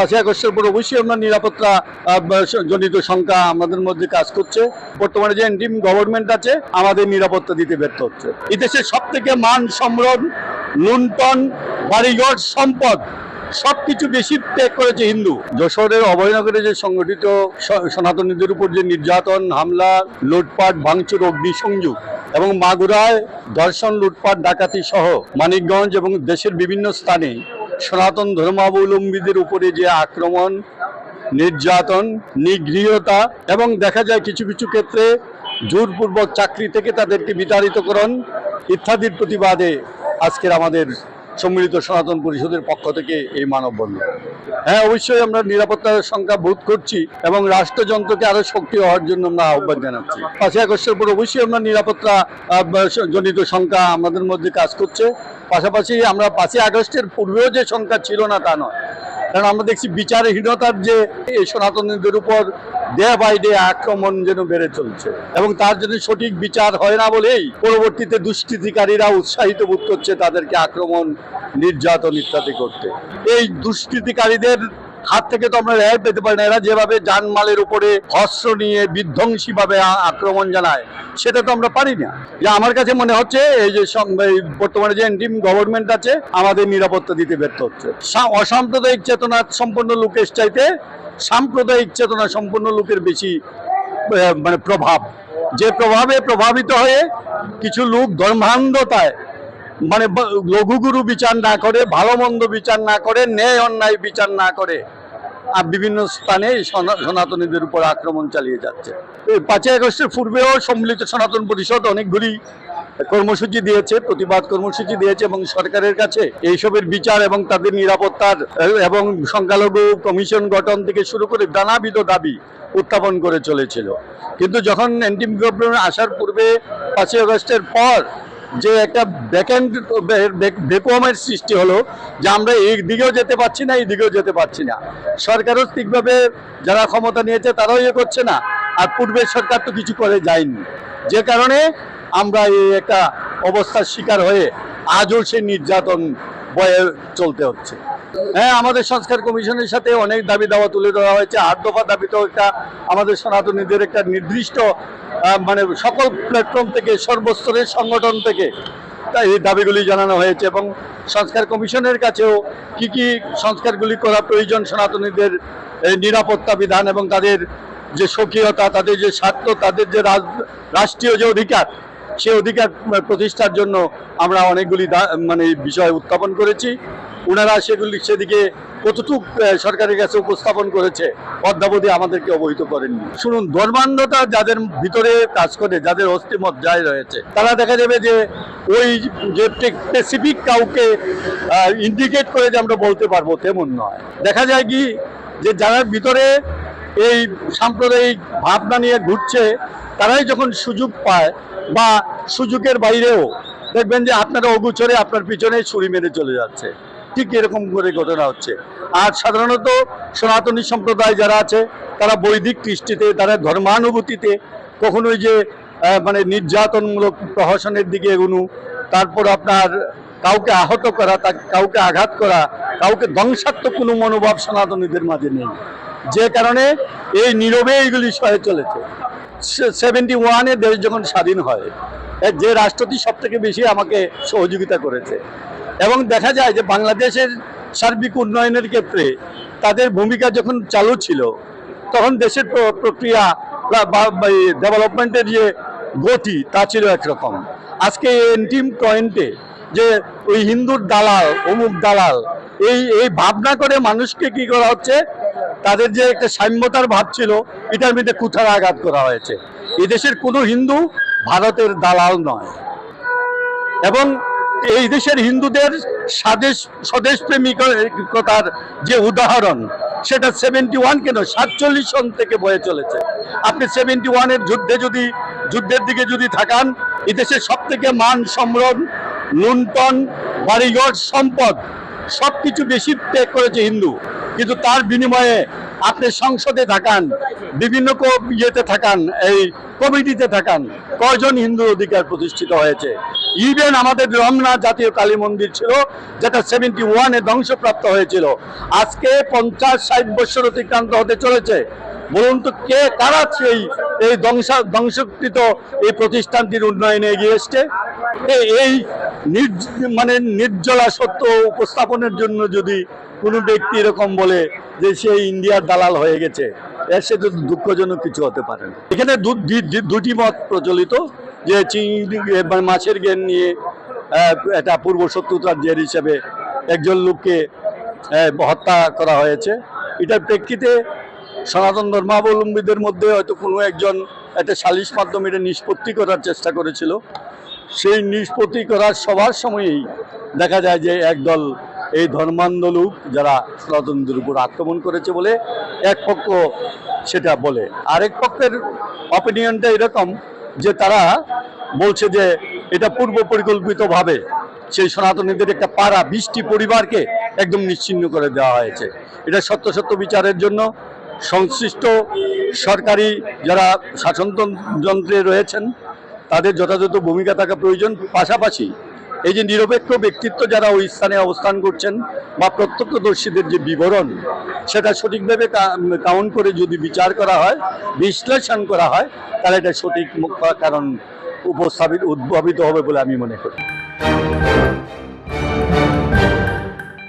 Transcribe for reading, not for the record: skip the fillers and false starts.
5ই আগস্টের পর অবশ্যই আমরা নিরাপত্তা জনিত শঙ্কা আমাদের মধ্যে কাজ করছে। বর্তমানে যে এনটিএম গভর্নমেন্ট আছে আমাদের নিরাপত্তা দিতে ব্যর্থ হচ্ছে। এই দেশের সব থেকে মান সম্মান, লুণ্ঠন, বাড়িঘর, সম্পদ সবকিছু বেশি ত্যাগ করেছে হিন্দু। যশোরের অভয়নগরে যে সংগঠিত সনাতনীদের উপর যে নির্যাতন, হামলা, লুটপাট, ভাঙচুর, অগ্নিসংযোগ এবং মাগুরায় ধর্ষণ, লুটপাট, ডাকাতি সহ মানিকগঞ্জ এবং দেশের বিভিন্ন স্থানে সনাতন ধর্মাবলম্বীদের উপরে যে আক্রমণ, নির্যাতন, নিগৃহতা এবং দেখা যায় কিছু কিছু ক্ষেত্রে জোরপূর্বক চাকরি থেকে তাদেরকে বিতাড়িতকরণ ইত্যাদির প্রতিবাদে আজকের আমাদের সম্মিলিত সনাতন পরিষদের পক্ষ থেকে এই মানববন্ধন। হ্যাঁ, অবশ্যই আমরা নিরাপত্তার সংখ্যা বোধ করছি এবং রাষ্ট্রযন্ত্রকে আরো শক্তি হওয়ার জন্য আমরা আহ্বান জানাচ্ছি। 5ই আগস্টের পর অবশ্যই আমরা নিরাপত্তা জনিত সংখ্যা আমাদের মধ্যে কাজ করছে। পাশাপাশি আমরা 5ই আগস্টের পূর্বেও যে সংখ্যা ছিল না তা নয়, কারণ আমরা দেখছি বিচারহীনতার যে এই সনাতনীদের উপর ডে বাই ডে আক্রমণ যেন বেড়ে চলছে এবং তার জন্য সঠিক বিচার হয় না বলেই পরবর্তীতে দুষ্কৃতিকারীরা উৎসাহিত বোধ করছে তাদেরকে আক্রমণ, নির্যাতন ইত্যাদি করতে। এই দুষ্কৃতিকারীদের হাত থেকে তো আমরা রেহাই পেতে পারি না। এরা যেভাবে জানমালের উপরে অস্ত্র নিয়ে বিধ্বংসী ভাবে আক্রমণ জানায় সেটা তো আমরা পারি না। যে আমার কাছে মনে হচ্ছে এই যে বর্তমানে যে এনটিএম গভর্নমেন্ট আছে আমাদের নিরাপত্তা দিতে ব্যর্থ হচ্ছে। অসাম্প্রদায়িক চেতনা সম্পন্ন লোকের চাইতে সাম্প্রদায়িক চেতনা সম্পন্ন লোকের বেশি মানে প্রভাব, যে প্রভাবে প্রভাবিত হয়ে কিছু লোক ধর্মান্ধতায় মানে লঘুগুরু বিচার না করে, ভালো মন্দ বিচার না করে, ন্যায় অন্যায় বিচার না করে আর বিভিন্ন স্থানে সনাতনীদের উপর আক্রমণ চালিয়ে যাচ্ছে। 5ই আগস্টের পূর্বেও সম্মিলিত সনাতন পরিষদ অনেকগুলি কর্মসূচি দিয়েছে, প্রতিবাদ কর্মসূচি দিয়েছে এবং সরকারের কাছে এইসবের বিচার এবং তাদের নিরাপত্তার এবং সংখ্যালঘু কমিশন গঠন থেকে শুরু করে নানাবিধ দাবি উত্থাপন করে চলেছিল। কিন্তু যখন এনটিএম গভর্নমেন্ট আসার পূর্বে 5ই আগস্টের পর যে একটা ভ্যাকুয়ামের সৃষ্টি হলো, যে আমরা এই দিকেও যেতে পারছি না, এই দিকেও যেতে পারছি না। সরকারও ঠিকভাবে যারা ক্ষমতা নিয়েছে তারাও করছে না, আর পূর্বের সরকার তো কিছু করে যায়নি, যে কারণে আমরা এই একটা অবস্থার শিকার হয়ে আজও সেই নির্যাতন বয়ে চলতে হচ্ছে। হ্যাঁ, আমাদের সংস্কার কমিশনের সাথে অনেক দাবি দাওয়া তুলে ধরা হয়েছে। 8 দফা দাবি তো একটা আমাদের সনাতনীদের একটা নির্দিষ্ট মানে সকল প্ল্যাটফর্ম থেকে, সর্বস্তরের সংগঠন থেকে এই দাবিগুলি জানানো হয়েছে এবং সংস্কার কমিশনের কাছেও কি কি সংস্কারগুলি করা প্রয়োজন, সনাতনীদের নিরাপত্তা বিধান এবং তাদের যে স্বকীয়তা, তাদের যে স্বার্থ, তাদের যে রাষ্ট্রীয় যে অধিকার, সেই অধিকার প্রতিষ্ঠার জন্য আমরা অনেকগুলি মানে বিষয় উত্থাপন করেছি। ওনারা সেদিকে কতটুকু সরকারের কাছে উপস্থাপন করেছে অদ্যাবধি আমাদেরকে অবহিত করেননি। শুনুন, ধর্মান্ধতা যাদের ভিতরে কাজ করে, যাদের অস্থিমজ্জায় রয়েছে, তারা দেখা যাবে যে ওই যে স্পেসিফিক কাউকে ইন্ডিকেট করে যে আমরা বলতে পারবো তেমন নয়। দেখা যায় কি যে যারা ভিতরে এই সাম্প্রদায়িক ভাবনা নিয়ে ঘুরছে তারাই যখন সুযোগ পায় বা সুযোগের বাইরেও দেখবেন যে আপনারা অগোচরে আপনার পিছনে ছুরি মেরে চলে যাচ্ছে। ঠিক এরকম করে ঘটনা হচ্ছে। আর সাধারণত সনাতনী সম্প্রদায় যারা আছে তারা বৈদিক কৃষ্টিতে, তারা ধর্মানুভূতিতে কখনোই যে মানে নির্যাতনমূলক প্রহসনের দিকে এগোনো, তারপর আপনার কাউকে আহত করা, কাউকে আঘাত করা, কাউকে ধ্বংসাত্মক কোনো মনোভাব সনাতনীদের মাঝে নেই, যে কারণে এই নীরবে এইগুলি সয়ে চলেছে। 71-এ দেশ যখন স্বাধীন হয়, যে রাষ্ট্রটি সব থেকে বেশি আমাকে সহযোগিতা করেছে এবং দেখা যায় যে বাংলাদেশের সার্বিক উন্নয়নের ক্ষেত্রে তাদের ভূমিকা যখন চালু ছিল তখন দেশের প্রক্রিয়া বা ডেভেলপমেন্টের যে গতি তা ছিল একরকম। আজকে এনটিএম পয়েন্টে যে ওই হিন্দুর দালাল, অমুক দালাল, এই ভাবনা করে মানুষকে কি করা হচ্ছে, তাদের যে একটা সাম্যতার ভাব ছিল এটার মধ্যে কুঠারাঘাত করা হয়েছে। এই দেশের কোনো হিন্দু ভারতের দালাল নয় এবং এই দেশের হিন্দুদের স্বদেশ প্রেমিকতার যে উদাহরণ সেটা 71 কেন 47 সন থেকে বয়ে চলেছে। আপনি 71-এর যুদ্ধের দিকে যদি থাকান, এই দেশের সব থেকে মান সম্মান, লুণ্ঠন, বাড়িঘর, সম্পদ সবকিছু বেশি ত্যাগ করেছে হিন্দু, কিন্তু তার বিনিময়ে আপনি সংসদে থাকান, বিভিন্ন ইয়েতে থাকান, এই কমিটিতে থাকান, কয়জন হিন্দু অধিকার প্রতিষ্ঠিত হয়েছে? ইভেন আমাদের রমনা জাতীয় কালী মন্দির ছিল, যেটা 71-এ ধ্বংসপ্রাপ্ত হয়েছিল, আজকে 50-60 বছর অতিক্রান্ত হতে চলেছে। বলুন তো কারা এই ধ্বংসকৃত এই প্রতিষ্ঠানটির উন্নয়নে এগিয়ে এসছে? এই মানে নির্জলা সত্য উপস্থাপনের জন্য যদি কোনো ব্যক্তি এরকম বলে যে সে ইন্ডিয়ার দালাল হয়ে গেছে, এর সে দুঃখজনক কিছু হতে পারে না। এখানে দুটি মত প্রচলিত, যে চিংড়ি মাছের জ্ঞান নিয়ে এটা পূর্ব শত্রুতার জের হিসেবে একজন লোককে হত্যা করা হয়েছে। এটার প্রেক্ষিতে সনাতন ধর্মাবলম্বীদের মধ্যে হয়তো কোনো একজন একটা সালিশ মাধ্যমে এটা নিষ্পত্তি করার চেষ্টা করেছিল। সেই নিষ্পত্তি করার সবার সময়ই দেখা যায় যে একদল এই ধর্মান্ধ লোক যারা সনাতনদের উপর আক্রমণ করেছে বলে এক পক্ষ সেটা বলে, আরেক পক্ষের অপিনিয়নটা এরকম যে তারা বলছে যে এটা পূর্ব পরিকল্পিতভাবে সেই সনাতনীদের একটা পাড়া 20টি পরিবারকে একদম নিশ্চিহ্ন করে দেওয়া হয়েছে। এটা সত্য বিচারের জন্য সংশ্লিষ্ট সরকারি যারা শাসনযন্ত্রে রয়েছেন তাদের যথাযথ ভূমিকা থাকা প্রয়োজন। পাশাপাশি এই যে নিরপেক্ষ ব্যক্তিত্ব যারা ওই স্থানে অবস্থান করছেন বা প্রত্যক্ষদর্শীদের যে বিবরণ, সেটা সঠিকভাবে কাউন্ট করে যদি বিচার করা হয়, বিশ্লেষণ করা হয়, তাহলে এটা সঠিক কারণ উদ্ভাবিত হবে বলে আমি মনে করি।